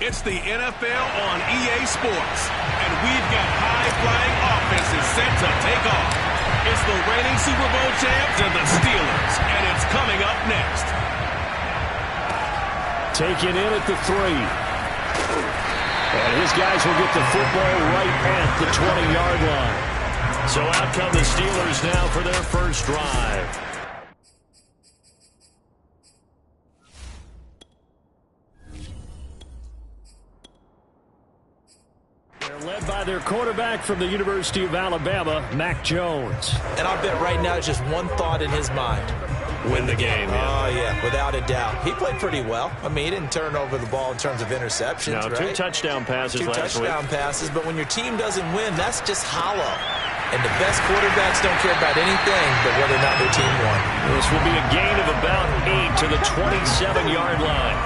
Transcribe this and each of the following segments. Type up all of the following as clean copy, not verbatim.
It's the NFL on EA Sports, and we've got high-flying offenses set to take off. It's the reigning Super Bowl champs and the Steelers, and it's coming up next. Taken in at the 3. And his guys will get the football right at the 20-yard line. So out come the Steelers now for their first drive. Led by their quarterback from the University of Alabama, Mac Jones. And I'll bet right now just one thought in his mind. Win the game. Oh, yeah, without a doubt. He played pretty well. I mean, he didn't turn over the ball in terms of interceptions, no, right? 2 touchdown passes last week. 2 touchdown passes, but when your team doesn't win, that's just hollow. And the best quarterbacks don't care about anything but whether or not their team won. This will be a gain of about 8 to the 27-yard line.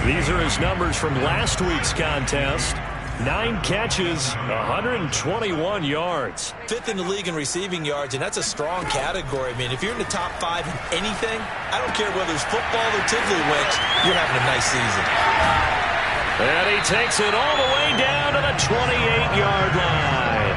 These are his numbers from last week's contest. 9 catches, 121 yards. 5th in the league in receiving yards, and that's a strong category. I mean, if you're in the top 5 in anything, I don't care whether it's football or tiddlywinks, you're having a nice season. And he takes it all the way down to the 28-yard line.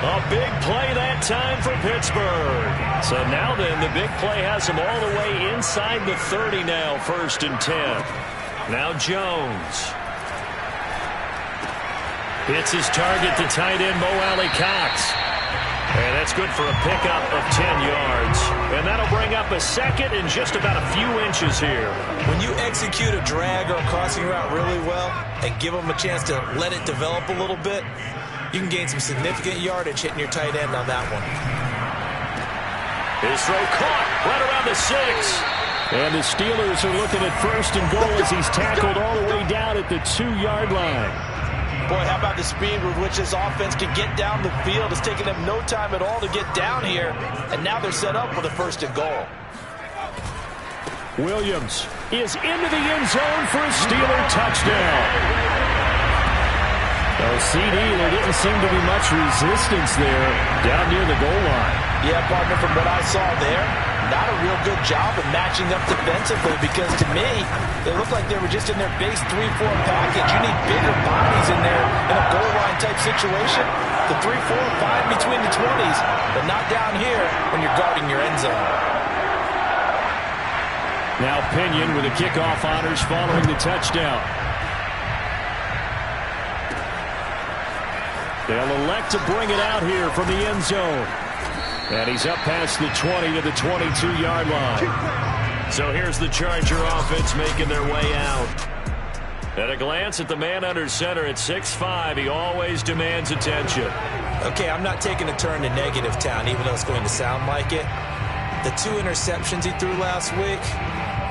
A big play that time for Pittsburgh. So now then, the big play has him all the way inside the 30 now, 1st and 10. Now Jones. Hits his target, the tight end, Mo Alley-Cox. And that's good for a pickup of 10 yards. And that'll bring up a second and just about a few inches here. When you execute a drag or a crossing route really well and give them a chance to let it develop a little bit, you can gain some significant yardage hitting your tight end on that one. His throw caught right around the 6. And the Steelers are looking at 1st and goal as he's tackled all the way down at the 2-yard line. Boy, how about the speed with which this offense can get down the field? It's taken them no time at all to get down here, and now they're set up for the 1st and goal. Williams is into the end zone for a Steeler touchdown. CD, there didn't seem to be much resistance there down near the goal line. Yeah, partner, from what I saw there, not a real good job of matching up defensively, because to me, they looked like they were just in their base 3-4 package. You need bigger bodies in there in a goal line type situation. The 3, 4, 5 between the 20s, but not down here when you're guarding your end zone. Now Pinion with the kickoff honors following the touchdown. They'll elect to bring it out here from the end zone. And he's up past the 20 to the 22-yard line. So here's the Charger offense making their way out. At a glance at the man under center at 6'5", he always demands attention. Okay, I'm not taking a turn to negative town, even though it's going to sound like it. The 2 interceptions he threw last week,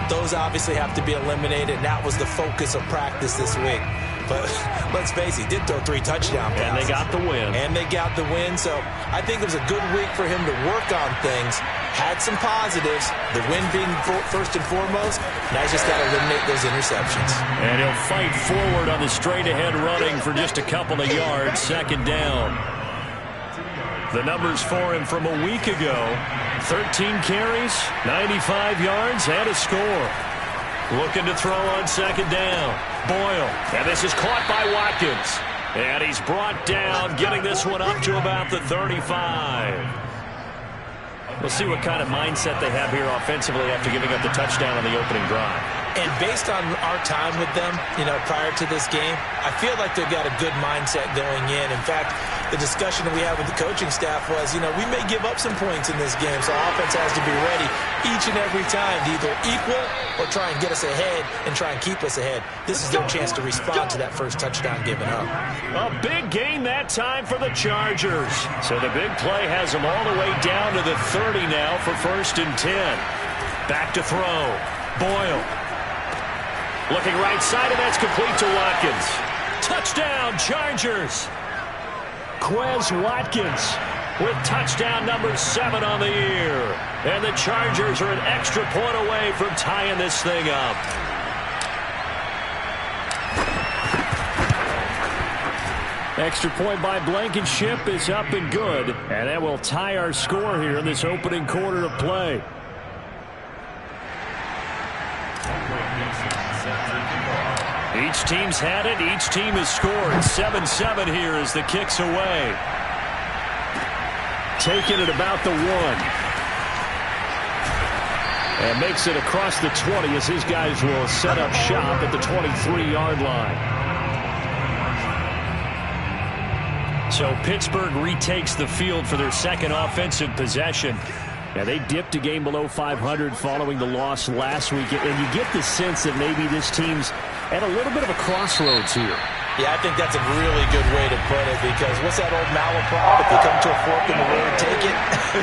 those obviously have to be eliminated, and that was the focus of practice this week. But let's face it, he did throw 3 touchdown passes. And they got the win. And they got the win, so I think it was a good week for him to work on things. Had some positives, the win being first and foremost. Now he's just got to eliminate those interceptions. And he'll fight forward on the straight-ahead running for just a couple of yards, 2nd down. The numbers for him from a week ago: 13 carries, 95 yards, and a score. Looking to throw on 2nd down. Boyle. And this is caught by Watkins. And he's brought down, getting this one up to about the 35. We'll see what kind of mindset they have here offensively after giving up the touchdown on the opening drive. And based on our time with them, prior to this game, I feel like they've got a good mindset going in. In fact, the discussion that we had with the coaching staff was, we may give up some points in this game, so offense has to be ready each and every time to either equal or try and get us ahead and try and keep us ahead. This is their chance to respond to that first touchdown given up. A big gain that time for the Chargers. So the big play has them all the way down to the 30 now for 1st and 10. Back to throw. Boyle. Looking right side, and that's complete to Watkins. Touchdown, Chargers. Quez Watkins with touchdown number 7 on the year. And the Chargers are an extra point away from tying this thing up. Extra point by Blankenship is up and good. And that will tie our score here in this opening quarter of play. Each team's had it. Each team has scored. 7-7 here as the kick's away. Taking it about the 1. And makes it across the 20 as his guys will set up shop at the 23-yard line. So Pittsburgh retakes the field for their second offensive possession. Now, they dipped a game below 500 following the loss last week. And you get the sense that maybe this team's at a little bit of a crossroads here. Yeah, I think that's a really good way to put it, because what's that old malaprop? If you come to a fork in the road, take it.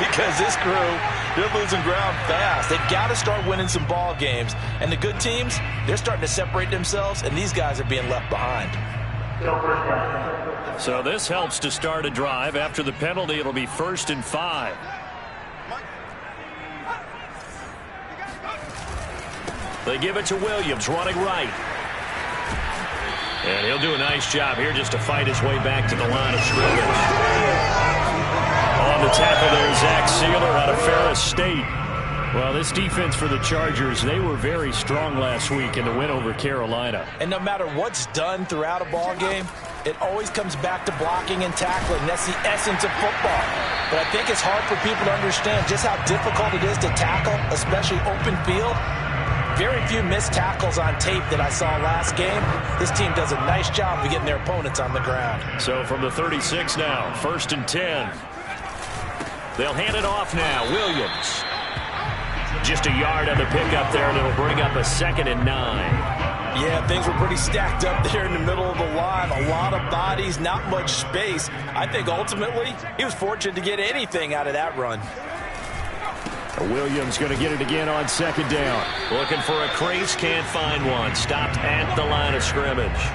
Because this crew, they're losing ground fast. They've got to start winning some ball games. And the good teams, they're starting to separate themselves, and these guys are being left behind. So this helps to start a drive. After the penalty, it'll be 1st and 5. They give it to Williams, running right. And he'll do a nice job here just to fight his way back to the line of scrimmage. On the tackle there, Zach Sealer out of Ferris State. Well, this defense for the Chargers, they were very strong last week in the win over Carolina. And no matter what's done throughout a ball game, it always comes back to blocking and tackling. That's the essence of football. But I think it's hard for people to understand just how difficult it is to tackle, especially open field. Very few missed tackles on tape that I saw last game. This team does a nice job of getting their opponents on the ground. So from the 36 now, 1st and 10. They'll hand it off now. Williams. Just a yard on the pickup there, and it'll bring up a 2nd and 9. Yeah, things were pretty stacked up there in the middle of the line. A lot of bodies, not much space. I think ultimately he was fortunate to get anything out of that run. Williams going to get it again on 2nd down. Looking for a crease, can't find one. Stopped at the line of scrimmage.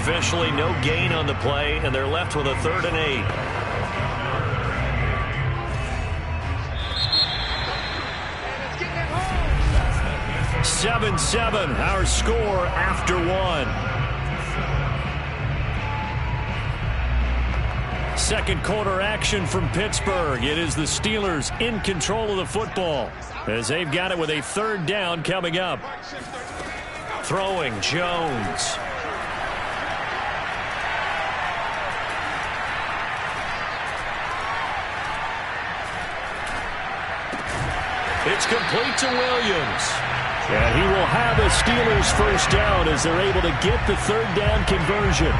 Officially no gain on the play, and they're left with a 3rd and 8. (7-7) our score after 1. Second quarter action from Pittsburgh. It is the Steelers in control of the football as they've got it with a 3rd down coming up. Throwing Jones. It's complete to Williams. And he will have a Steelers 1st down as they're able to get the 3rd down conversion.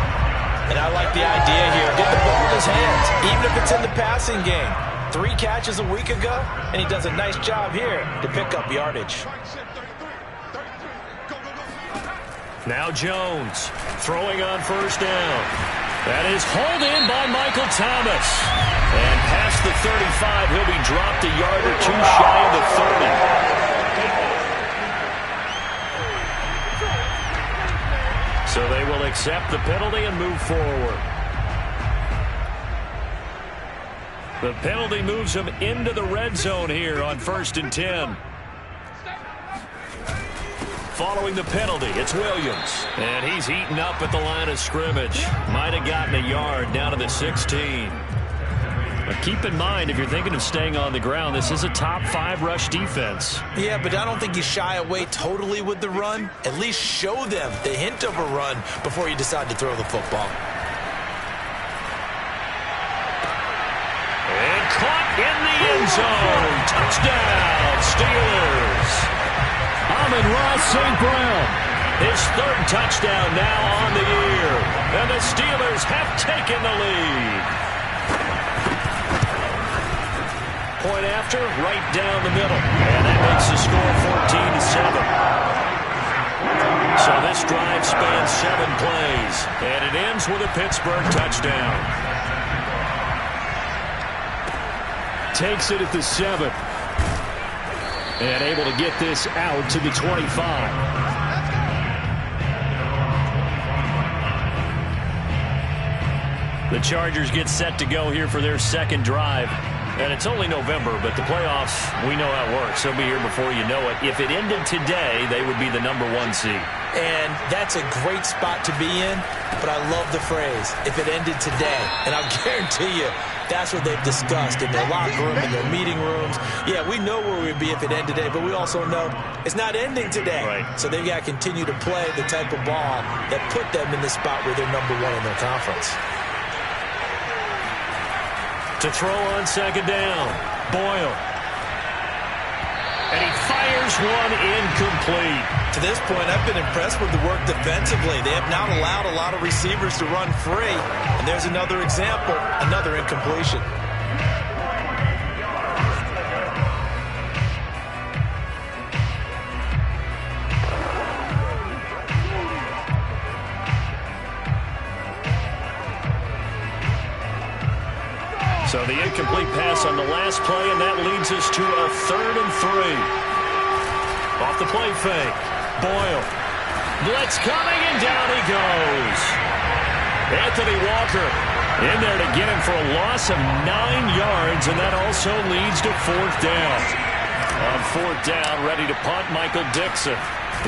And I like the idea here. Get the ball in his hands, even if it's in the passing game. 3 catches a week ago, and he does a nice job here to pick up yardage. Now Jones throwing on 1st down. That is hauled in by Michael Thomas. And past the 35, he'll be dropped a yard or 2 shy of the 30. So they will accept the penalty and move forward. The penalty moves them into the red zone here on 1st and 10. Following the penalty, it's Williams. And he's eaten up at the line of scrimmage. Might have gotten a yard down to the 16. But keep in mind, if you're thinking of staying on the ground, this is a top 5 rush defense. Yeah, but I don't think you shy away totally with the run. At least show them the hint of a run before you decide to throw the football. And caught in the end zone. Touchdown, Steelers. Amon-Ra St. Brown. His 3rd touchdown now on the year. And the Steelers have taken the lead. Point after, right down the middle. And that makes the score 14-7. So this drive spans 7 plays. And it ends with a Pittsburgh touchdown. Takes it at the 7. And able to get this out to the 25. The Chargers get set to go here for their 2nd drive. And it's only November, but the playoffs, we know how it works. They'll be here before you know it. If it ended today, they would be the #1 seed. And that's a great spot to be in, but I love the phrase, if it ended today. And I'll guarantee you, that's what they've discussed in their locker room, in their meeting rooms. Yeah, we know where we'd be if it ended today, but we also know it's not ending today. Right. So they've got to continue to play the type of ball that put them in the spot where they're #1 in their conference. To throw on second down, Boyle. And he fires one incomplete. To this point, I've been impressed with the work defensively. They have not allowed a lot of receivers to run free. And there's another example, another incompletion. So the incomplete pass on the last play, and that leads us to a 3rd and 3. Off the play fake. Boyle. Blitz coming, and down he goes. Anthony Walker in there to get him for a loss of 9 yards, and that also leads to 4th down. On 4th down, ready to punt, Michael Dixon.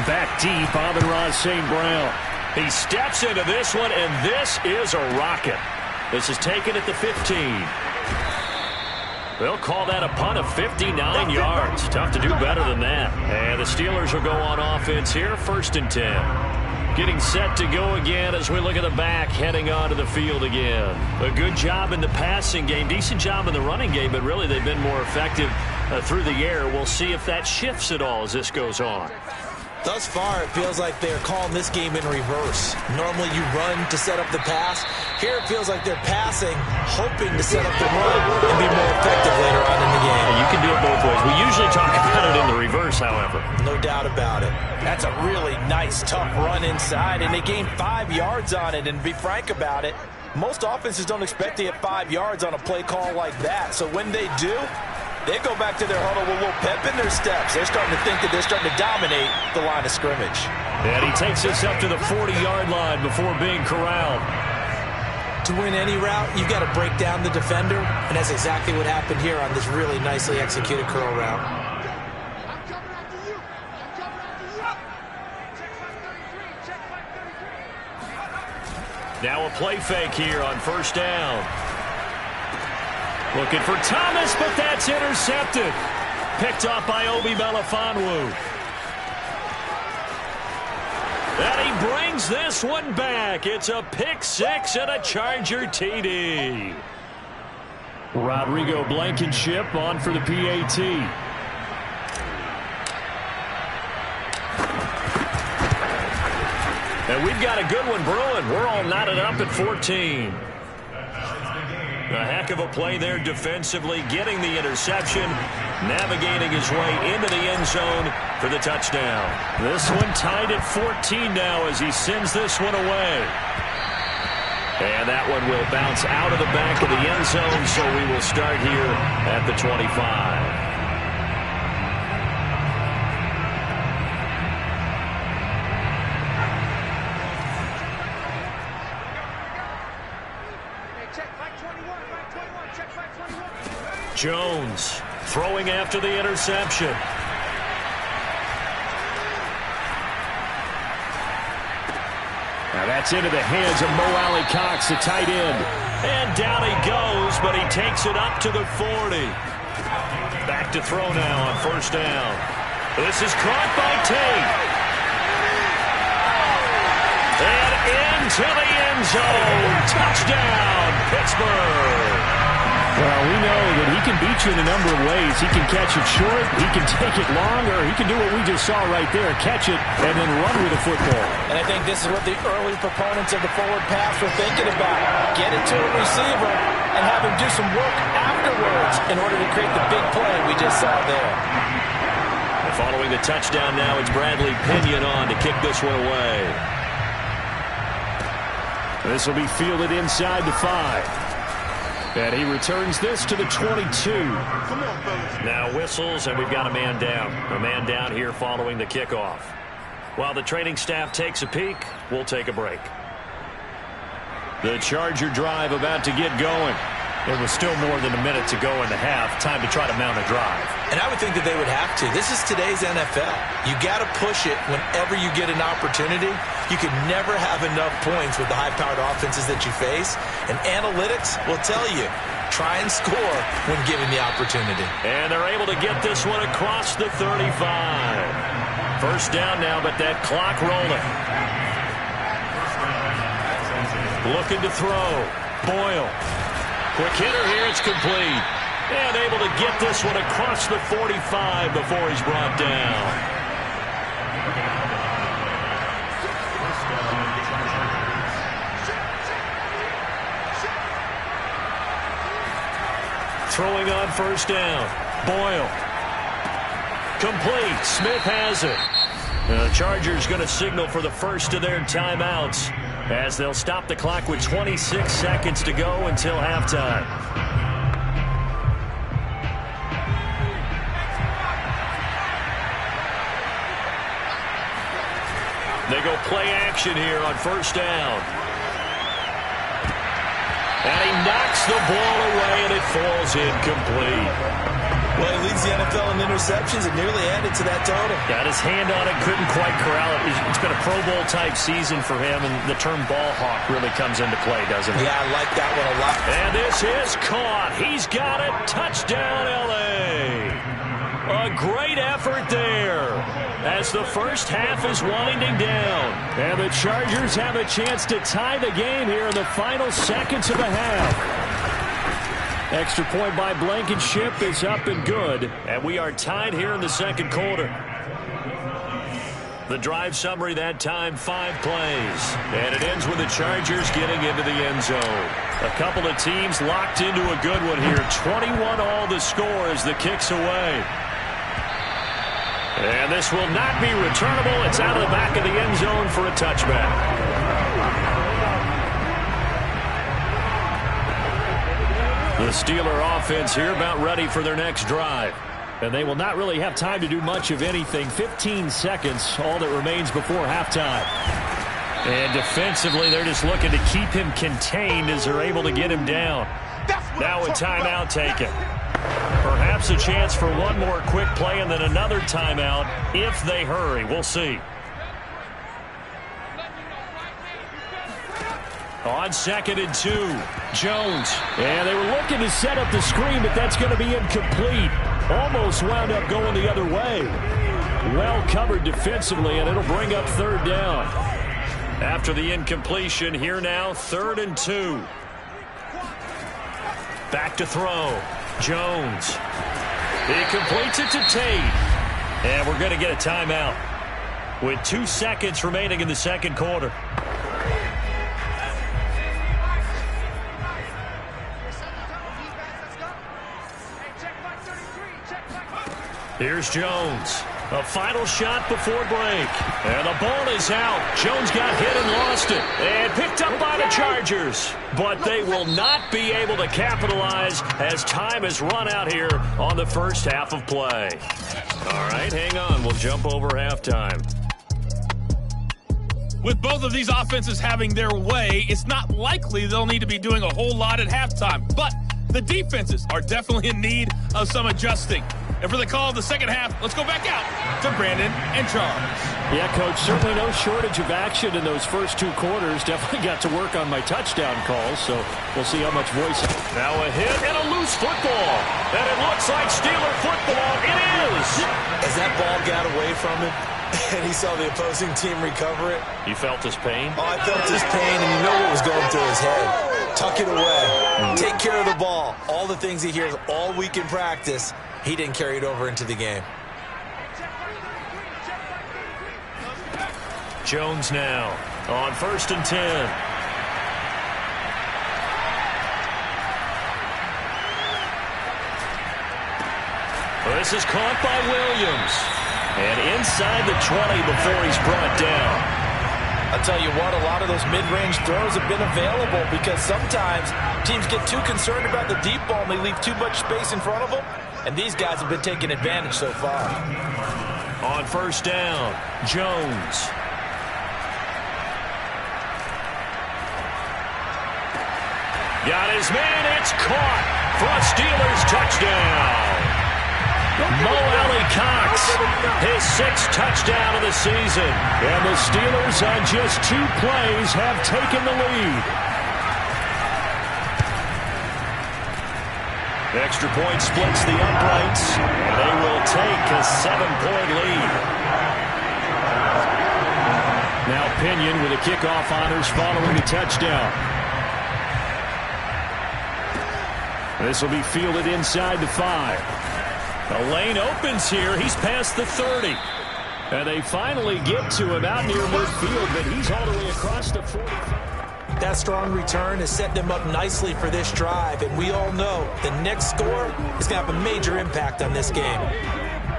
Back deep, Amon-Ra St. Brown. He steps into this one, and this is a rocket. This is taken at the 15. They'll call that a punt of 59 yards. Tough to do better than that. And the Steelers will go on offense here, 1st and 10. Getting set to go again as we look at the back, heading onto the field again. A good job in the passing game, decent job in the running game, but really they've been more effective through the air. We'll see if that shifts at all as this goes on. Thus far, it feels like they're calling this game in reverse. Normally you run to set up the pass. Here it feels like they're passing, hoping to set up the run and be more effective later on in the game. You can do it both ways. We usually talk about it in the reverse, however. No doubt about it. That's a really nice, tough run inside, and they gained 5 yards on it. And to be frank about it, most offenses don't expect to get 5 yards on a play call like that. So when they do, they go back to their huddle with a little pep in their steps. They're starting to think that they're starting to dominate the line of scrimmage. And he takes us up to the 40-yard line before being corralled. To win any route, you've got to break down the defender, and that's exactly what happened here on this really nicely executed curl route. Now a play fake here on 1st down. Looking for Thomas, but that's intercepted. Picked off by Obi Melifonwu. And he brings this one back. It's a pick 6 and a Charger TD. Rodrigo Blankenship on for the PAT. And we've got a good one brewing. We're all knotted up at 14. A heck of a play there defensively, getting the interception, navigating his way into the end zone for the touchdown. This one tied at 14 now as he sends this one away. And that one will bounce out of the back of the end zone, so we will start here at the 25. Jones throwing after the interception. Now that's into the hands of Mo Alley-Cox, the tight end. And down he goes, but he takes it up to the 40. Back to throw now on 1st down. This is caught by Tate. And into the end zone. Touchdown, Pittsburgh. Well, we know that he can beat you in a number of ways. He can catch it short, he can take it long, or he can do what we just saw right there, catch it and then run with the football. And I think this is what the early proponents of the forward pass were thinking about. Get it to a receiver and have him do some work afterwards in order to create the big play we just saw there. And following the touchdown now, it's Bradley Pinion on to kick this one away. This will be fielded inside the 5. And he returns this to the 22. Now whistles, and we've got a man down. A man down here following the kickoff. While the training staff takes a peek, we'll take a break. The Charger drive about to get going. It was still more than a minute to go in the half. Time to try to mount a drive. And I would think that they would have to. This is today's NFL. You got to push it whenever you get an opportunity. You can never have enough points with the high-powered offenses that you face. And analytics will tell you, try and score when given the opportunity. And they're able to get this one across the 35. First down now, but that clock rolling. Looking to throw. Boyle. Quick hitter here, it's complete. And able to get this one across the 45 before he's brought down. Throwing on first down. Boyle. Complete. Smith has it. The Chargers going to signal for the first of their timeouts as they'll stop the clock with 26 seconds to go until halftime. They go play action here on first down. And he knocks the ball away, and it falls incomplete. Well, he leads the NFL in interceptions and nearly added to that total. Got his hand on it, couldn't quite corral it. It's been a Pro Bowl-type season for him, and the term ball hawk really comes into play, doesn't it? Yeah, I like that one a lot. And this is caught. He's got it. Touchdown, L.A. A great effort there as the first half is winding down. And the Chargers have a chance to tie the game here in the final seconds of the half. Extra point by Blankenship is up and good. And we are tied here in the second quarter. The drive summary that time, 5 plays. And it ends with the Chargers getting into the end zone. A couple of teams locked into a good one here. 21-all the score as the kick's away. And this will not be returnable. It's out of the back of the end zone for a touchback. The Steeler offense here about ready for their next drive. And they will not really have time to do much of anything. 15 seconds, all that remains before halftime. And defensively, they're just looking to keep him contained as they're able to get him down. Now a timeout taken. Perhaps a chance for one more quick play and then another timeout if they hurry. We'll see. On 2nd and 2, Jones. And they were looking to set up the screen, but that's going to be incomplete. Almost wound up going the other way. Well covered defensively, and it'll bring up 3rd down. After the incompletion, here now, 3rd and 2. Back to throw. Jones. He completes it to Tate. And we're going to get a timeout with 2 seconds remaining in the second quarter. Here's Jones. A final shot before break. And the ball is out. Jones got hit and lost it. And picked up by the Chargers. But they will not be able to capitalize as time has run out here on the first half of play. All right, hang on. We'll jump over halftime. With both of these offenses having their way, it's not likely they'll need to be doing a whole lot at halftime. But the defenses are definitely in need of some adjusting. And for the call of the second half, let's go back out to Brandon and Charles. Yeah, Coach, certainly no shortage of action in those first 2 quarters. Definitely got to work on my touchdown calls, so we'll see how much voice. Now a hit and a loose football. And it looks like Steeler football. It is. As that ball got away from him, and he saw the opposing team recover it. You felt his pain? Oh, I felt his pain, and you know what was going through his head. Tuck it away. Take care of the ball. All the things he hears all week in practice, he didn't carry it over into the game. Jones now on 1st and 10. This is caught by Williams. And inside the 20 before he's brought down. I'll tell you what, a lot of those mid-range throws have been available because sometimes teams get too concerned about the deep ball and they leave too much space in front of them. And these guys have been taking advantage so far. On 1st down, Jones. Got his man. It's caught for a Steelers touchdown. Mo Alie-Cox, his 6th touchdown of the season. And the Steelers on just 2 plays have taken the lead. Extra point splits the uprights, and they will take a 7-point lead. Now Pinion with the kickoff honors following the touchdown. This will be fielded inside the 5. The lane opens here. He's past the 30. And they finally get to him out near midfield, but he's all the way across the 45. That strong return has set them up nicely for this drive, and we all know the next score is going to have a major impact on this game.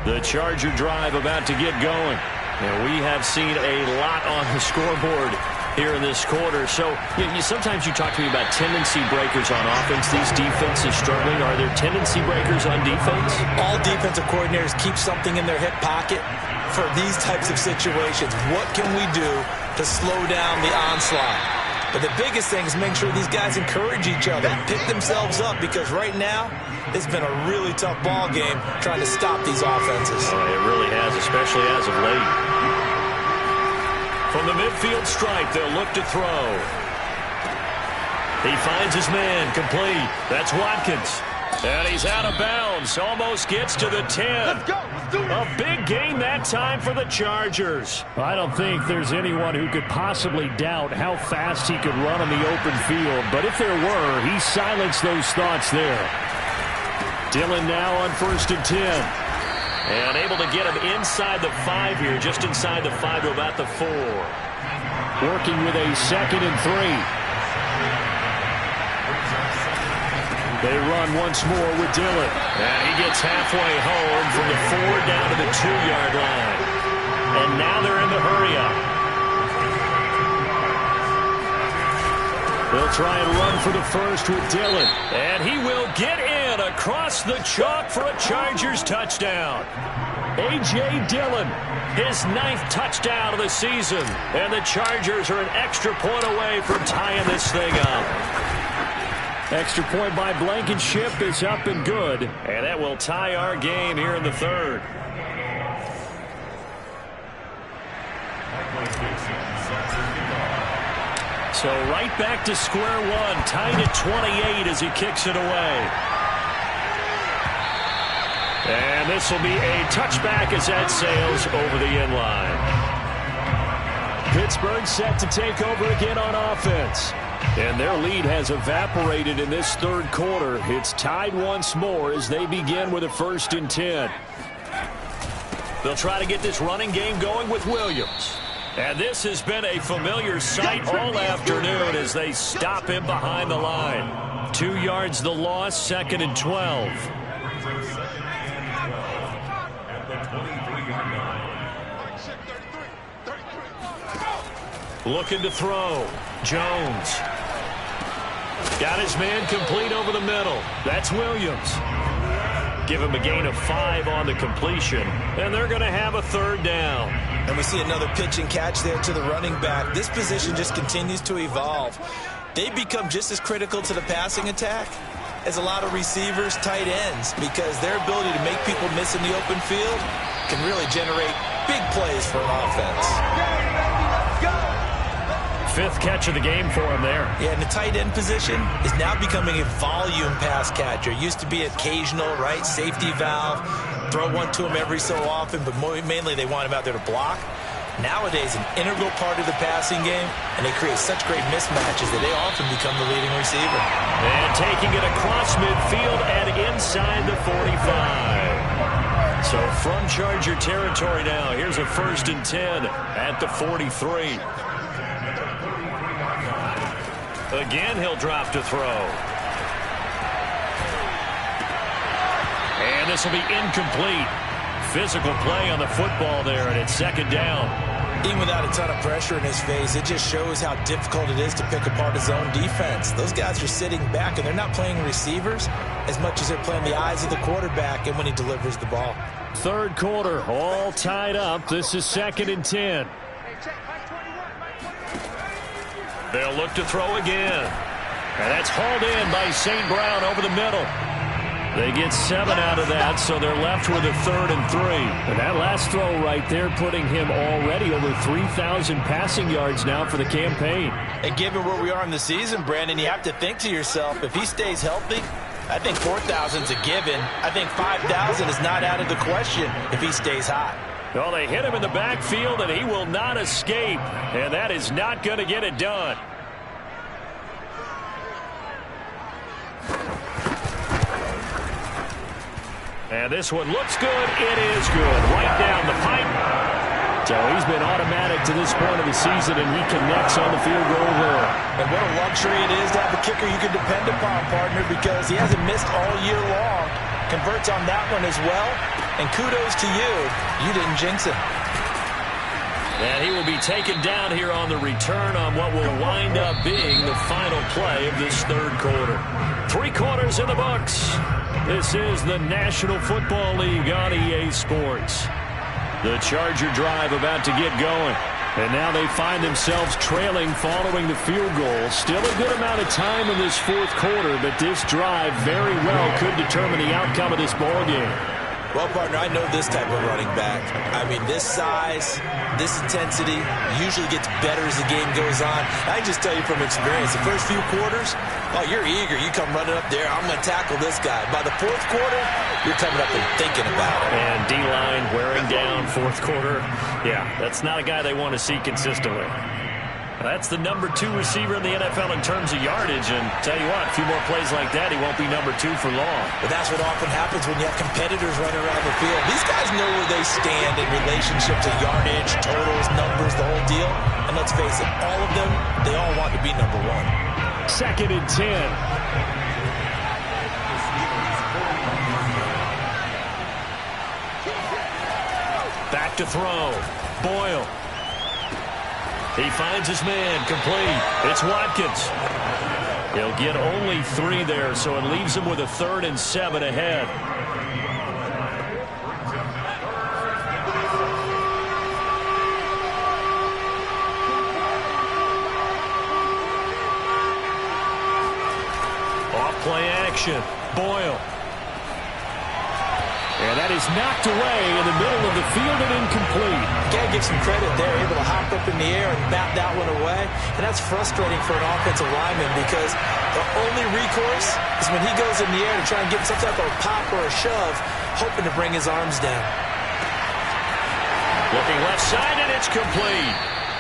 The Charger drive about to get going. And we have seen a lot on the scoreboard here in this quarter. So sometimes you talk to me about tendency breakers on offense. These defenses struggling. Are there tendency breakers on defense? All defensive coordinators keep something in their hip pocket for these types of situations. What can we do to slow down the onslaught? But the biggest thing is make sure these guys encourage each other, pick themselves up, because right now it's been a really tough ball game trying to stop these offenses. It really has, especially as of late. From the midfield stripe, they'll look to throw. He finds his man, complete. That's Watkins. And he's out of bounds. Almost gets to the 10. Let's go. Let's do it. A big gain that time for the Chargers. I don't think there's anyone who could possibly doubt how fast he could run on the open field. But if there were, he silenced those thoughts there. Dillon now on 1st and 10. And able to get him inside the 5 here, just inside the 5 to about the 4. Working with a 2nd and 3. They run once more with Dillon. And he gets halfway home from the 4 down to the 2-yard line. And now they're in the hurry-up. They'll try and run for the first with Dillon. And he will get in across the chalk for a Chargers touchdown. A.J. Dillon, his 9th touchdown of the season. And the Chargers are an extra point away from tying this thing up. Extra point by Blankenship is up and good. And that will tie our game here in the 3rd. So right back to square one, tied at 28 as he kicks it away. And this will be a touchback as that sails over the end line. Pittsburgh set to take over again on offense. And their lead has evaporated in this 3rd quarter. It's tied once more as they begin with a 1st and 10. They'll try to get this running game going with Williams. And this has been a familiar sight all afternoon as they stop him behind the line. 2 yards the loss, 2nd and 12. Looking to throw. Jones. Got his man complete over the middle. That's Williams. Give him a gain of 5 on the completion. And they're going to have a 3rd down. And we see another pitch and catch there to the running back. This position just continues to evolve. They become just as critical to the passing attack as a lot of receivers, tight ends, because their ability to make people miss in the open field can really generate big plays for an offense. 5th catch of the game for him there. Yeah, and the tight end position is now becoming a volume pass catcher. Used to be occasional, right? Safety valve. Throw one to him every so often, but mainly they want him out there to block. Nowadays, an integral part of the passing game, and they create such great mismatches that they often become the leading receiver. And taking it across midfield and inside the 45. So from Charger territory now, here's a 1st and 10 at the 43. Again, he'll drop to throw. And this will be incomplete. Physical play on the football there, and it's 2nd down. Even without a ton of pressure in his face, it just shows how difficult it is to pick apart his own defense. Those guys are sitting back, and they're not playing receivers as much as they're playing the eyes of the quarterback and when he delivers the ball. 3rd quarter, all tied up. This is 2nd and 10. They'll look to throw again. And that's hauled in by St. Brown over the middle. They get 7 out of that, so they're left with a 3rd and 3. And that last throw right there putting him already over 3,000 passing yards now for the campaign. And given where we are in the season, Brandon, you have to think to yourself, if he stays healthy, I think 4,000's a given. I think 5,000 is not out of the question if he stays hot. Well, they hit him in the backfield, and he will not escape. And that is not going to get it done. And this one looks good. It is good. Right down the pipe. So he's been automatic to this point of the season, and he connects on the field goal there. And what a luxury it is to have a kicker you can depend upon, partner, because he hasn't missed all year long. Converts on that one as well. And kudos to you. You didn't jinx him. And he will be taken down here on the return on what will wind up being the final play of this 3rd quarter. 3 quarters in the books. This is the National Football League on EA Sports. The Charger drive about to get going. And now they find themselves trailing following the field goal. Still a good amount of time in this 4th quarter, but this drive very well could determine the outcome of this ball game. Well, partner, I know this type of running back. I mean, this size, this intensity usually gets better as the game goes on. I can just tell you from experience, the first few quarters, oh, you're eager. You come running up there, I'm going to tackle this guy. By the 4th quarter, you're coming up and thinking about it. And D-line wearing down 4th quarter. Yeah, that's not a guy they want to see consistently. That's the number 2 receiver in the NFL in terms of yardage. And tell you what, a few more plays like that, he won't be number 2 for long. But that's what often happens when you have competitors running around the field. These guys know where they stand in relationship to yardage, totals, numbers, the whole deal. And let's face it, all of them, they all want to be number 1. 2nd and 10. Back to throw. Boyle. He finds his man, complete. It's Watkins. He'll get only 3 there, so it leaves him with a 3rd and 7 ahead. Off play action. Boyle. And that is knocked away in the middle of the field and incomplete. Got to give some credit there, able to hop up in the air and bat that one away. And that's frustrating for an offensive lineman because the only recourse is when he goes in the air to try and get some type of a pop or a shove, hoping to bring his arms down. Looking left side, and it's complete.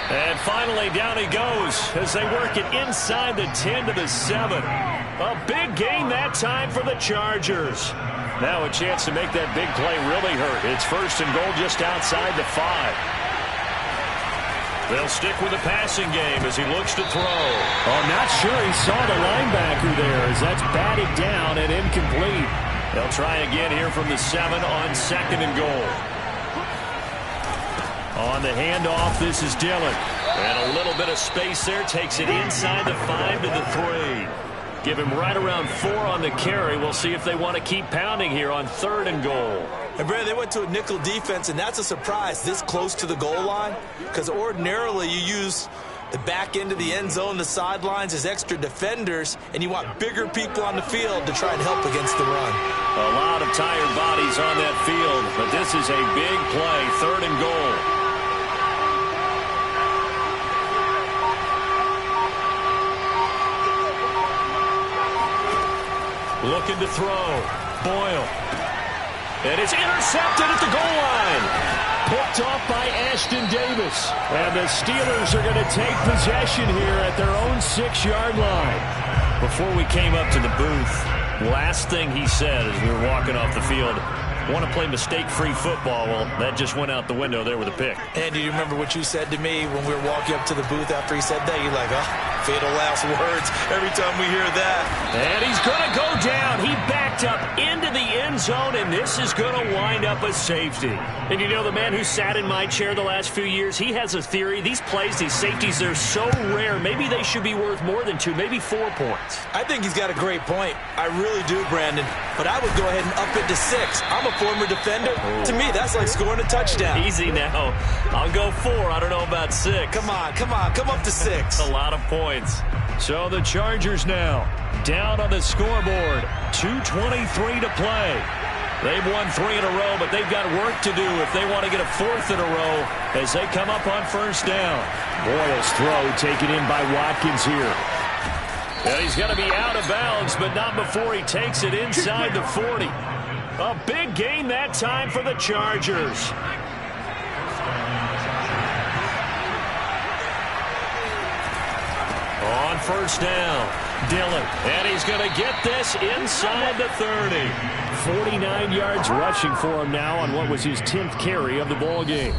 And finally, down he goes as they work it inside the 10 to the 7. A big gain that time for the Chargers. Now a chance to make that big play really hurt. It's 1st and goal just outside the 5. They'll stick with the passing game as he looks to throw. Oh, I'm not sure he saw the linebacker there as that's batted down and incomplete. They'll try again here from the 7 on 2nd and goal. On the handoff, this is Dillon. And a little bit of space there. Takes it inside the 5 to the 3. Give him right around 4 on the carry. We'll see if they want to keep pounding here on 3rd and goal. And, Brad, they went to a nickel defense, and that's a surprise this close to the goal line because ordinarily you use the back end of the end zone, the sidelines as extra defenders, and you want bigger people on the field to try and help against the run. A lot of tired bodies on that field, but this is a big play, 3rd and goal. Looking to throw. Boyle. And it's intercepted at the goal line. Picked off by Ashton Davis. And the Steelers are going to take possession here at their own 6-yard line. Before we came up to the booth, last thing he said as we were walking off the field, want to play mistake-free football. Well, that just went out the window there with a pick. And do you remember what you said to me when we were walking up to the booth after he said that? You're like, oh, fatal last words every time we hear that. And he's going to go down. He backed up into the end zone, and this is going to wind up a safety. And you know, the man who sat in my chair the last few years, he has a theory. These plays, these safeties, they're so rare. Maybe they should be worth more than 2, maybe 4 points. I think he's got a great point. I really do, Brandon. But I would go ahead and up it to 6. I'm a a former defender. To me, that's like scoring a touchdown. Easy now. I'll go 4. I don't know about 6. Come on. Come up to 6. A lot of points. So the Chargers now down on the scoreboard. 2:23 to play. They've won 3 in a row, but they've got work to do if they want to get a 4th in a row as they come up on first down. Boyle's throw taken in by Watkins here. And he's going to be out of bounds, but not before he takes it inside the 40. A big gain that time for the Chargers. On first down, Dillon, and he's going to get this inside the 30. 49 yards rushing for him now on what was his 10th carry of the ball game.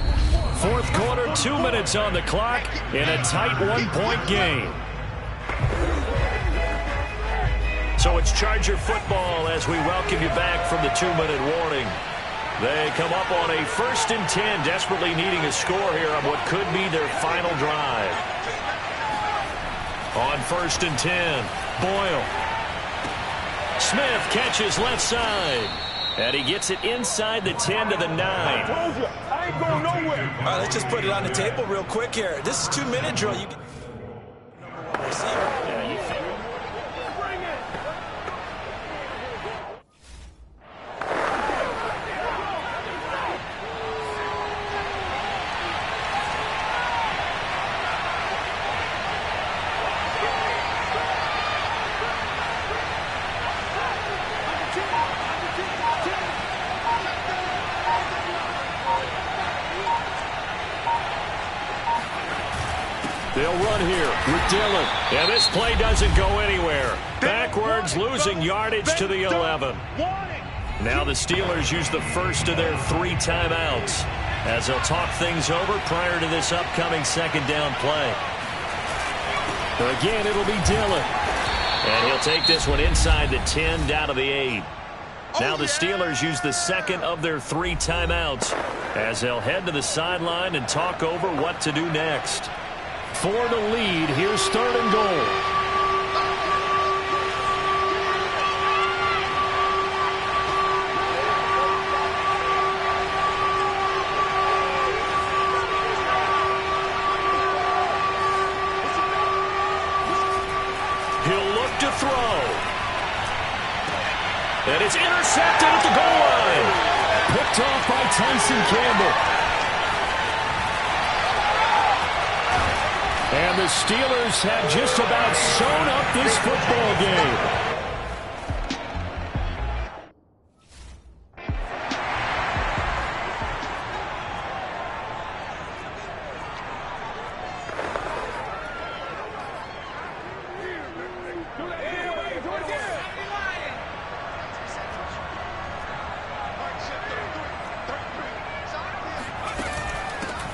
Fourth quarter, 2 minutes on the clock in a tight 1-point game. So it's Charger football as we welcome you back from the 2-minute warning. They come up on a 1st and 10, desperately needing a score here on what could be their final drive. On 1st and 10, Boyle. Smith catches left side. And he gets it inside the 10 to the 9. I ain't going nowhere. All right, let's just put it on the table real quick here. This is 2-minute drill. You get number 1 receiver. They'll run here with Dillon. Yeah, this play doesn't go anywhere. Backwards, losing yardage to the 11. Now the Steelers use the first of their 3 timeouts as they'll talk things over prior to this upcoming 2nd down play. Again, it'll be Dillon. And he'll take this one inside the 10 down to the 8. Now the Steelers use the 2nd of their 3 timeouts as they'll head to the sideline and talk over what to do next. 4 to lead. Here's 3rd and goal. He'll look to throw. And it's intercepted at the goal line. Picked off by Tyson Campbell. And the Steelers have just about sewn up this football game.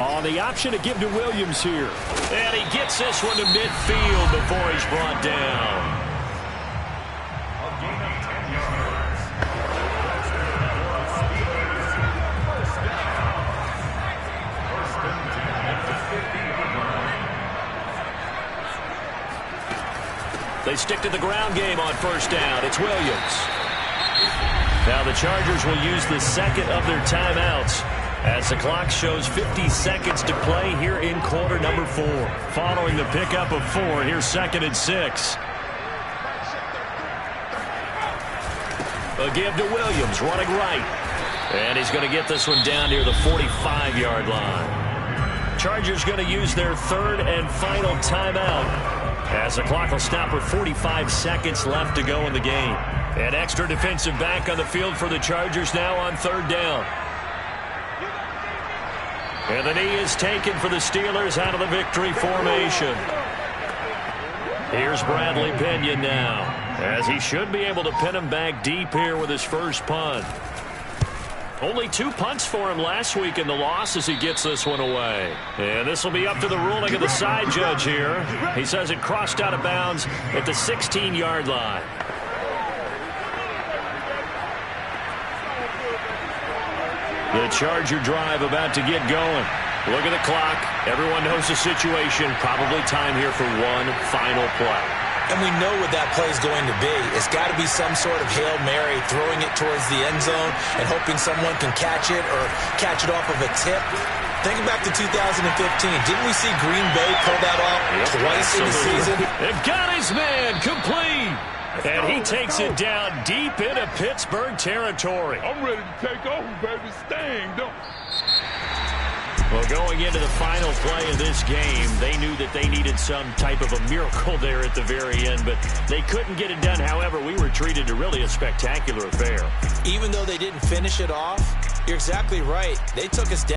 On the option to give to Williams here. And he gets this one to midfield before he's brought down. They stick to the ground game on first down. It's Williams. Now the Chargers will use the 2nd of their timeouts as the clock shows 50 seconds to play here in quarter number 4. Following the pickup of 4, here's 2nd and 6. A give to Williams, running right. And he's going to get this one down near the 45-yard line. Chargers going to use their 3rd and final timeout as the clock will stop with 45 seconds left to go in the game. An extra defensive back on the field for the Chargers now on 3rd down. And the knee is taken for the Steelers out of the victory formation. Here's Bradley Pinion now, as he should be able to pin him back deep here with his first punt. Only 2 punts for him last week in the loss as he gets this one away. And this will be up to the ruling of the side judge here. He says it crossed out of bounds at the 16-yard line. The Charger drive about to get going. Look at the clock. Everyone knows the situation. Probably time here for one final play. And we know what that play is going to be. It's got to be some sort of Hail Mary, throwing it towards the end zone and hoping someone can catch it or catch it off of a tip. Think back to 2015. Didn't we see Green Bay pull that off twice in the season? They've got his man complete. And he takes it down deep into Pittsburgh territory. I'm ready to take over, baby. Stang, don't. Well, going into the final play of this game, they knew that they needed some type of a miracle there at the very end, but they couldn't get it done. However, we were treated to really a spectacular affair. Even though they didn't finish it off, you're exactly right. They took us down.